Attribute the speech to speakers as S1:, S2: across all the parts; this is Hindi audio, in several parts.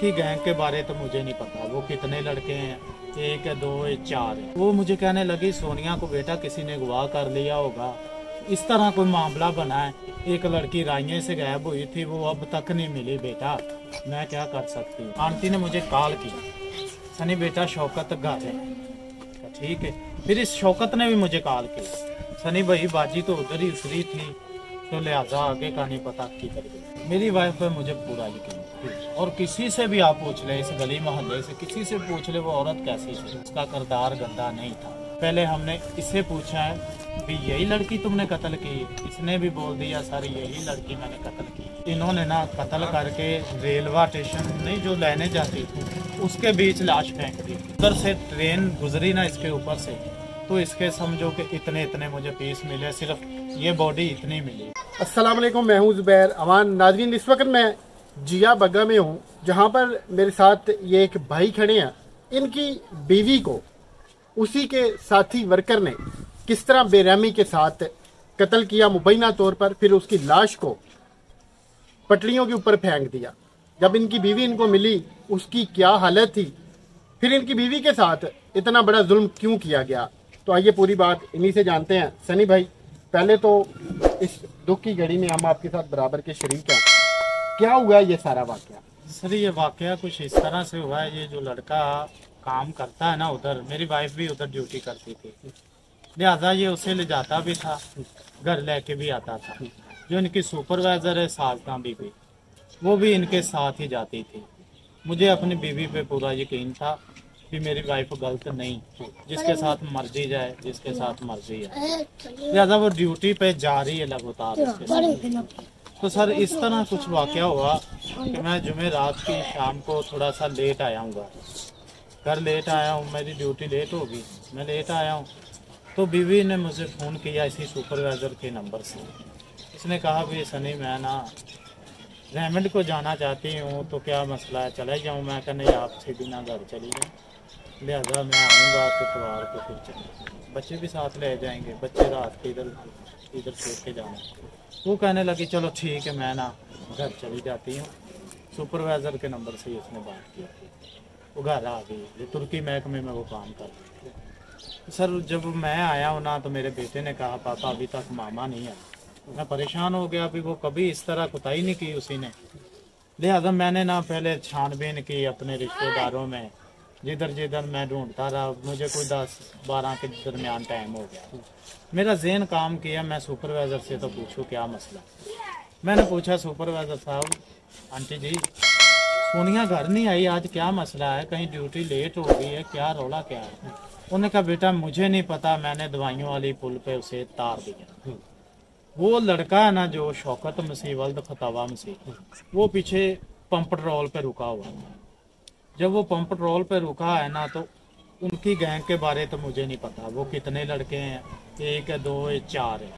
S1: उनकी गैंग के बारे तो मुझे नहीं पता, वो कितने लड़के हैं, 1 है 2 है 4 है। वो मुझे कहने लगी सोनिया को बेटा किसी ने अगवा कर लिया होगा, इस तरह कोई मामला बना है। एक लड़की राइये से गायब हुई थी, वो अब तक नहीं मिली बेटा, मैं क्या कर सकती हूँ। आंटी ने मुझे कॉल किया, सनी बेटा शौकत घर है। ठीक है, फिर इस शौकत ने भी मुझे कॉल की, सनी भाई बाजी तो उधर ही उतरी थी, तो लिहाजा आगे का नहीं पता किधर गई। मेरी वाइफ पे मुझे पूरा यकीन, और किसी से भी आप पूछ ले, इस गली मोहल्ले से किसी से पूछ ले वो औरत कैसी थी, उसका किरदार गंदा नहीं था। पहले हमने इससे पूछा है भी यही लड़की तुमने कत्ल की, इसने भी बोल दिया सर यही लड़की मैंने कत्ल की। इन्होंने ना कत्ल करके रेलवे स्टेशन नहीं जो लेने जाती थी उसके बीच लाश फेंक दी। उधर से ट्रेन गुजरी ना इसके ऊपर से, तो इसके समझो कि इतने इतने मुझे पीस मिले, सिर्फ ये बॉडी इतनी मिली।
S2: अस्सलाम वालेकुम, मैं हूं जुबैर अमान। नाज़रीन, इस वक्त मैं जिया बग्गा में हूं, जहां पर मेरे साथ ये एक भाई खड़े हैं। इनकी बीवी को उसी के साथी वर्कर ने किस तरह बेरहमी के साथ कत्ल किया मुबैना तौर पर, फिर उसकी लाश को पटरियों के ऊपर फेंक दिया। जब इनकी बीवी इनको मिली उसकी क्या हालत थी, फिर इनकी बीवी के साथ इतना बड़ा जुल्म क्यों किया गया, तो आइए पूरी बात इन्हीं से जानते हैं। सनी भाई, पहले तो इस दुख की घड़ी में हम आपके साथ बराबर के शरीक हैं, क्या हुआ ये सारा वाकया?
S1: सर ये वाकया कुछ इस तरह से हुआ है, ये जो लड़का काम करता है ना उधर, मेरी वाइफ भी उधर ड्यूटी करती थी, लिहाजा ये उसे ले जाता भी था, घर लेके भी आता था। जो इनकी सुपरवाइजर है साजदा बीबी, वो भी इनके साथ ही जाती थी। मुझे अपनी बीवी पे पूरा यकीन था कि मेरी वाइफ गलत नहीं, जिसके साथ मर्जी जाए, जिसके साथ मर्जी है, लिहाजा वो ड्यूटी पे जा रही है लगातार उसके साथ। तो सर इस तरह कुछ वाकया हुआ कि मैं जुमे रात की शाम को थोड़ा सा लेट आया हूँ, घर लेट आया हूँ, मेरी ड्यूटी लेट होगी, मैं लेट आया हूँ। तो बीवी ने मुझे फ़ोन किया इसी सुपरवाइज़र के नंबर से। इसने कहा भी सनी मैं ना रेमंड को जाना चाहती हूँ, तो क्या मसला है, चले जाऊँ? मैं कहा नहीं, आप सीधी ना घर चली जाए, लिहाजा मैं आऊँगा तो इतवार को फिर चले, बच्चे भी साथ ले जाएंगे, बच्चे रात के इधर छोड़ के जाना। वो कहने लगी चलो ठीक है, मैं ना घर चली जाती हूँ। सुपरवाइज़र के नंबर से ही उसने बात किया, वो घर आ गई। तुर्की महकमे में वो काम कर रही थी। सर जब मैं आया हूँ ना, तो मेरे बेटे ने कहा पापा अभी तक मामा नहीं आया। मैं परेशान हो गया, अभी वो कभी इस तरह कुताई नहीं की उसी ने। लिहाजा मैंने ना पहले छानबीन की अपने रिश्तेदारों में, जिधर जिधर मैं ढूंढता रहा, मुझे कोई 10-12 के दरमियान टाइम हो गया। मेरा ज़हन काम किया, मैं सुपरवाइज़र से तो पूछूँ क्या मसला। मैंने पूछा सुपरवाइज़र साहब, आंटी जी सोनिया घर नहीं आई आज, क्या मसला है, कहीं ड्यूटी लेट हो गई है, क्या रौला क्या है? उन्होंने कहा बेटा मुझे नहीं पता, मैंने दवाइयों वाली पुल पे उसे तार दिया। वो लड़का है ना जो शौकत मसीह वल्द खतावा मसीह, वो पीछे पंप ट्रोल पे रुका हुआ था। जब वो पंप ट्रोल पे रुका है ना, तो उनकी गैंग के बारे तो मुझे नहीं पता, वो कितने लड़के हैं, 1 है 2 है 4 है।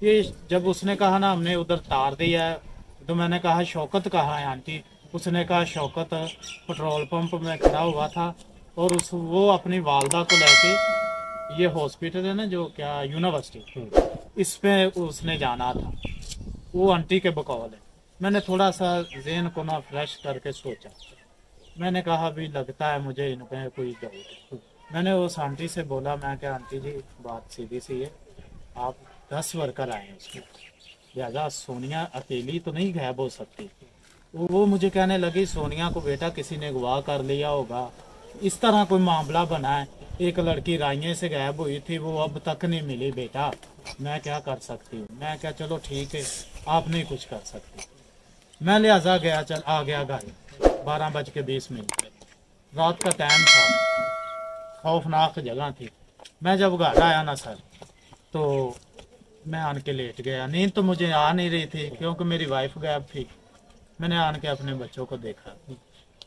S1: ये जब उसने कहा ना हमने उधर तार दिया है, तो मैंने कहा शौकत कहाँ है आंटी? उसने कहा शौकत पेट्रोल पंप में खड़ा हुआ था, और वो अपनी वालदा को लेके, ये हॉस्पिटल है ना जो क्या यूनिवर्सिटी, इस पे उसने जाना था। वो आंटी के बकौल है। मैंने थोड़ा सा ज़हन को ना फ्रेश करके सोचा, मैंने कहा भी लगता है मुझे इन पे कोई डाउट। मैंने उस आंटी से बोला, मैं क्या आंटी जी बात सीधी सी है, आप 10 वर्कर आए हैं उसमें, लिहाजा सोनिया अकेली तो नहीं गायब हो सकती। वो मुझे कहने लगी सोनिया को बेटा किसी ने अगवा कर लिया होगा, इस तरह कोई मामला बना है। एक लड़की राइये से गायब हुई थी, वो अब तक नहीं मिली बेटा, मैं क्या कर सकती हूँ? मैं क्या चलो ठीक है, आप नहीं कुछ कर सकती। मैं लिहाजा आ गया घर, 12:20 रात का टाइम था, खौफनाक जगह थी। मैं जब घर आया ना सर, तो मैं आन के लेट गया। नींद तो मुझे आ नहीं रही थी क्योंकि मेरी वाइफ गायब थी। मैंने आन के अपने बच्चों को देखा।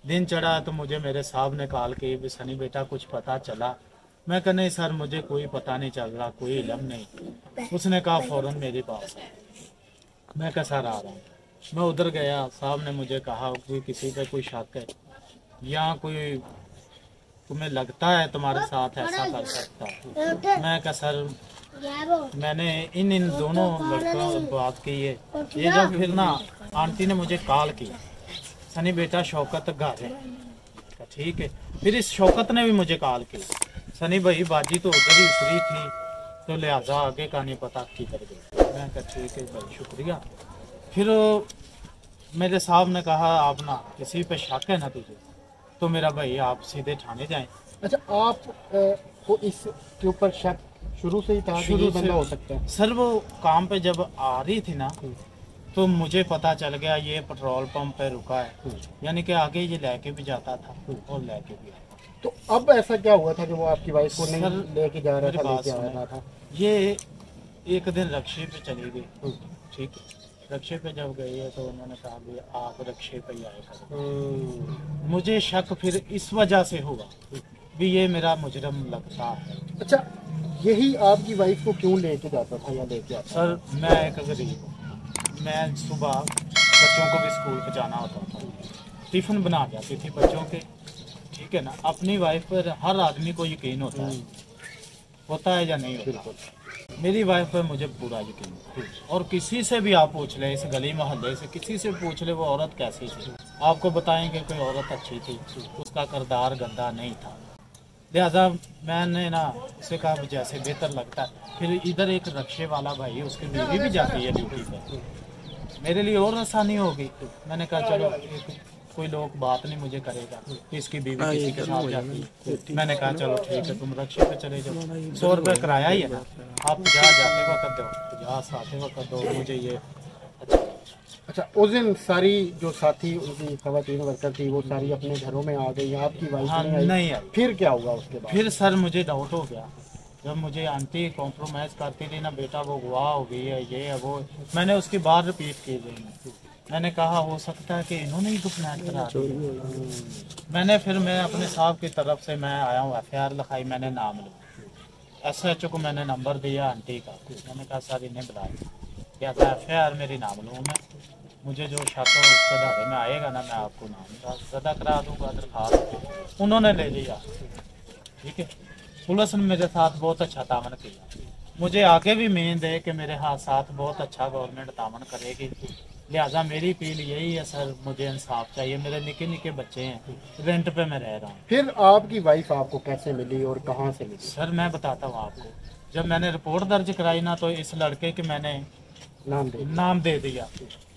S1: दिन चढ़ा तो मुझे मेरे साहब ने कॉल की भी सनी बेटा कुछ पता चला? मैं कहा नहीं सर मुझे कोई पता नहीं चल रहा, कोई इल्म नहीं। उसने कहा फौरन मेरे पास है। मैं कहा सर आ रहा हूँ। मैं उधर गया, साहब ने मुझे कहा कि किसी पे कोई शक है या कोई तुम्हें लगता है तुम्हारे साथ ऐसा कर सकता है? मैं कहा सर मैंने इन दोनों लड़कों से बात की है। ये जब फिर ना आंटी ने मुझे कॉल की, सनी बेटा शौकत घर है। ठीक है, फिर इस शौकत ने भी मुझे कॉल की, सनी भाई बाजी तो उधर ही उतरी थी, तो लिहाजा आगे का नहीं पता किधर गई। मैं कहा ठीक है भाई शुक्रिया। फिर मेरे साहब ने कहा आप ना किसी पे शक है ना तुझे, तो मेरा भाई आप सीधे थाने जाएं।
S2: अच्छा, आप को इसके ऊपर शक शुरू से ही था कि ये बंदा हो सकता है?
S1: सर वो काम पे जब आ रही थी ना, तो मुझे पता चल गया ये पेट्रोल पंप पे रुका है, यानी कि आगे ये लेके भी जाता था और लेके भी आता था।
S2: तो अब ऐसा क्या हुआ था कि वो आपकी वाइफ को नहीं लेके जा रहा था, लेके आ रहा था?
S1: ये एक दिन रक्शे पे चली गई, ठीक है, रक्शे पे जब गई है तो उन्होंने कहा भी आप रक्शे पे ही आए कर। मुझे शक फिर इस वजह से हुआ भी ये मेरा मुजरम लगता है।
S2: अच्छा, यही आपकी वाइफ को क्यों लेके जाता था या लेके आता?
S1: सर मैं एक गरीब हूँ, मैं सुबह बच्चों को भी स्कूल पे जाना होता था, टिफिन बना जाती थी बच्चों के, ठीक है ना। अपनी वाइफ पर हर आदमी को यकीन होता है या नहीं होता? मेरी वाइफ पर मुझे पूरा यकीन है, और किसी से भी आप पूछ ले, इस गली मोहल्ले से किसी से पूछ ले वो औरत कैसी थी, आपको बताएंगे कोई औरत अच्छी थी, उसका किरदार गंदा नहीं था। लिहाजा मैंने ना उसे कहा जैसे बेहतर लगता है। फिर इधर एक रक्शे वाला भाई, उसकी बीवी भी जाती है ड्यूटी पे, मेरे लिए और आसानी होगी। मैंने कहा चलो कोई लोग बात नहीं मुझे करेगा कि इसकी बीवी किसी के साथ जाती है। मैंने कहा चलो ठीक है, तुम रक्शे पे चले जाओ, 100 रुपये किराया ही है ना, आप जाते वक्त दो, 50 आते वक्त दो, मुझे ये
S2: अच्छा, उस दिन सारी जो साथी उनकी खवातीन वर्कर थी वो सारी अपने घरों में आ गई, आपकी वाइफ नहीं आई? फिर क्या हुआ उसके बाद?
S1: फिर सर मुझे डाउट हो गया, जब मुझे आंटी कॉम्प्रोमाइज करती थी ना, बेटा वो गवाह हो गई है, ये है वो, मैंने उसकी बात रिपीट की गई। मैंने कहा हो सकता है कि इन्होंने ही गुस्नान करा दिया। मैं अपने साहब की तरफ से मैं आया हूँ, FIR लिखाई, मैंने नाम लिखा, SHO को मैंने नंबर दिया आंटी का, मैंने कहा सर इन्हें बुलाया, क्या था FIR मेरी नाम लूँ मैं, मुझे जो शाखा उसके दायरे में आएगा ना, मैं आपको नाम ज़्यादा करा दूँगा दरखास्त। उन्होंने ले लिया, ठीक है। पुलिस ने मेरे साथ बहुत अच्छा तामन किया, मुझे आगे भी उम्मीद है कि मेरे साथ बहुत अच्छा गवर्नमेंट तामन करेगी। लिहाजा मेरी अपील यही है सर, मुझे इंसाफ चाहिए, मेरे निके निके बच्चे हैं, रेंट पे मैं रह रहा हूँ।
S2: फिर आपकी वाइफ आपको कैसे मिली और कहाँ से मिली?
S1: सर मैं बताता हूँ आपको, जब मैंने रिपोर्ट दर्ज कराई ना, तो इस लड़के के मैंने नाम दे दिया,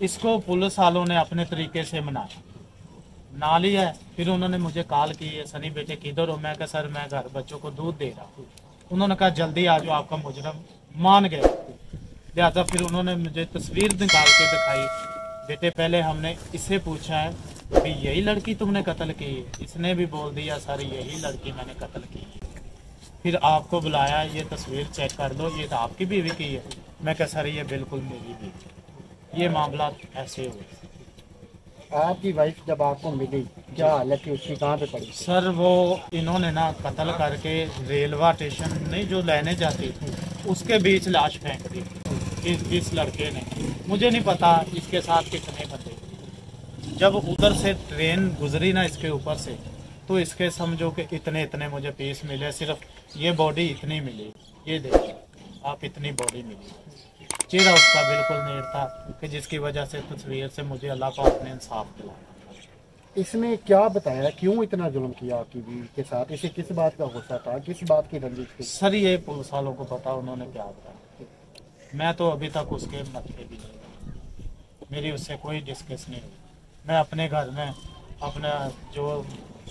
S1: इसको पुलिस वालों ने अपने तरीके से मना लिया है। फिर उन्होंने मुझे कॉल की है, सनी बेटे किधर हो? मैं कहा सर मैं घर बच्चों को दूध दे रहा हूँ। उन्होंने कहा जल्दी आ जाओ, आपका मुजरम मान गया। लिहाजा फिर उन्होंने मुझे तस्वीर निकाल के दिखाई, बेटे पहले हमने इससे पूछा है कि यही लड़की तुमने कत्ल की है? इसने भी बोल दिया सर यही लड़की मैंने कत्ल की है। फिर आपको बुलाया, ये तस्वीर चेक कर लो, ये तो आपकी बीवी की है। मैं कहा सर ये बिल्कुल मेरी बीवी है। ये मामला ऐसे हुए।
S2: आपकी वाइफ जब आपको मिली क्या हालत थी उसकी, कहाँ पे पड़ी?
S1: सर वो इन्होंने ना कत्ल करके रेलवे स्टेशन नहीं जो लेने जाती उसके बीच लाश फेंक दी इस लड़के ने। मुझे नहीं पता इसके साथ कितने बंदे। जब उधर से ट्रेन गुजरी ना इसके ऊपर से, तो इसके समझो कि इतने मुझे पीस मिले, सिर्फ ये बॉडी इतनी मिली, ये देखिए आप इतनी बॉडी मिली। चेहरा उसका बिल्कुल नहीं था कि जिसकी वजह से तस्वीर से मुझे अल्लाह पाक ने इंसाफ दिलाया।
S2: इसने क्या बताया क्यों इतना जुल्म किया आपकी बीवी के साथ? इसे किस बात का गुस्सा था, किस बात की रंजिश थी?
S1: सर ये पुलिस वालों को पता उन्होंने क्या बताया, मैं तो अभी तक उसके मत्थे भी नहीं, मेरी उससे कोई डिस्कस नहीं हुई। मैं अपने घर में अपना जो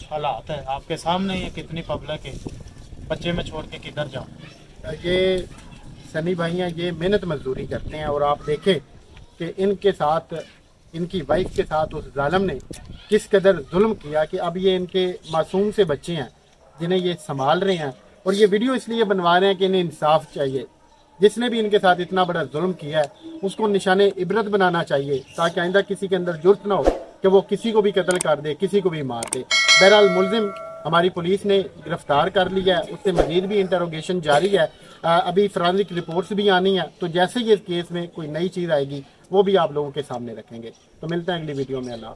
S1: हालात है आपके सामने, ये कितनी पब्लिक है, बच्चे में छोड़ के किधर जाऊँ?
S2: ये सनी भाई हैं, ये मेहनत मजदूरी करते हैं, और आप देखें कि इनके साथ, इनकी वाइफ के साथ उस जालिम ने किस कदर जुल्म किया कि अब ये इनके मासूम से बच्चे हैं जिन्हें ये संभाल रहे हैं, और ये वीडियो इसलिए बनवा रहे हैं कि इन्हें इंसाफ चाहिए। जिसने भी इनके साथ इतना बड़ा जुल्म किया है उसको निशाने इबरत बनाना चाहिए, ताकि आइंदा किसी के अंदर जुर्त ना हो कि वो किसी को भी कत्ल कर दे, किसी को भी मार दे। बहरहाल मुलजिम हमारी पुलिस ने गिरफ्तार कर लिया है, उससे मजीद भी इंटरोगेशन जारी है। अभी फॉरेंसिक रिपोर्ट्स भी आनी है, तो जैसे ही इस केस में कोई नई चीज़ आएगी वो भी आप लोगों के सामने रखेंगे। तो मिलते हैं अगली वीडियो में। अल्लाह।